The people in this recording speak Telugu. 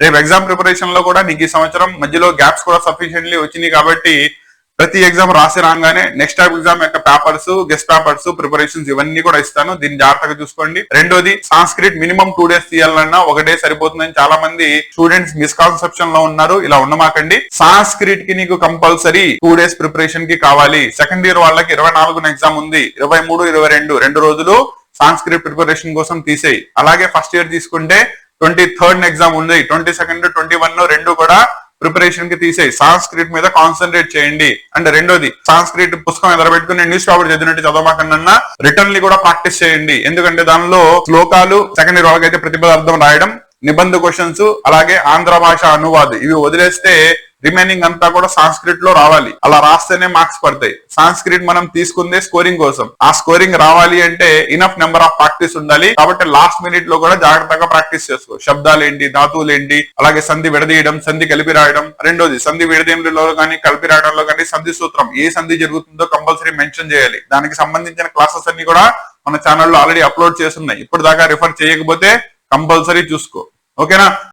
రేపు ఎగ్జామ్ ప్రిపరేషన్ లో కూడా నీకు ఈ సంవత్సరం మధ్యలో గ్యాప్స్ కూడా సఫిషియెంట్లీ వచ్చినాయి కాబట్టి ప్రతి ఎగ్జామ్ రాసి రాగానే నెక్స్ట్ టైప్ ఎగ్జామ్ యొక్క పేపర్స్, గెస్ట్ పేపర్స్, ప్రిపరేషన్స్ ఇవన్నీ కూడా ఇస్తాను. దీన్ని జాగ్రత్తగా చూసుకోండి. రెండోది, సాంస్క్రిట్ మినిమం 2 days తీయాలన్నా 1 day సరిపోతుందని చాలా మంది స్టూడెంట్స్ మిస్కాన్సెప్షన్ లో ఉన్నారు. ఇలా ఉండమాకండి. సాంస్క్రిట్ కి నీకు కంపల్సరీ 2 days ప్రిపరేషన్ కి కావాలి. సెకండ్ ఇయర్ వాళ్ళకి 24న ఎగ్జామ్ ఉంది. 23, 22 2 రోజులు సాంస్క్రిట్ ప్రిపరేషన్ కోసం తీసేయి. అలాగే ఫస్ట్ ఇయర్ తీసుకుంటే 23rd ఎగ్జామ్ ఉంది. 22nd, 21 2 కూడా ప్రిపరేషన్ కి తీసేయి. సాంస్క్రిట్ మీద కాన్సన్ట్రేట్ చేయండి. అండ్ రెండోది, సాంస్క్రిట్ పుస్తకం ఎదురబెట్టుకుని న్యూస్ పేపర్ చదివినట్టు చదవమాకన్నా రిటర్న్ కూడా ప్రాక్టీస్ చేయండి. ఎందుకంటే దానిలో శ్లోకాలు, సెకండ్ ఇయర్ వాళ్ళకైతే ప్రతిపదార్థం రాయడం, నిబంధ క్వశ్చన్స్, అలాగే ఆంధ్ర భాష అనువాదం ఇవి వదిలేస్తే రిమైనింగ్ అంతా కూడా సాంస్క్రిట్ లో రావాలి. అలా రాస్తేనే మార్క్స్ పడతాయి. సాంస్క్రిట్ మనం తీసుకుందే స్కోరింగ్ కోసం. ఆ స్కోరింగ్ రావాలి అంటే ఇనఫ్ నెంబర్ ఆఫ్ ప్రాక్టీస్ ఉండాలి. కాబట్టి లాస్ట్ మినిట్ లో కూడా జాగ్రత్తగా ప్రాక్టీస్ చేసుకో. శబ్దాలు ఏంటి, ధాతువులు ఏంటి, అలాగే సంధి విడదీయడం, సంధి కలిపి రాయడం. రెండోది, సంధి విడదీయడంలో కానీ కలిపి రాయడంలో కానీ సంధి సూత్రం ఏ సంధి జరుగుతుందో కంపల్సరీ మెన్షన్ చేయాలి. దానికి సంబంధించిన క్లాసెస్ అన్ని కూడా మన ఛానల్లో ఆల్రెడీ అప్లోడ్ చేస్తున్నాయి. ఇప్పుడు దాకా రిఫర్ చేయకపోతే కంపల్సరీ చూసుకో. ఓకేనా?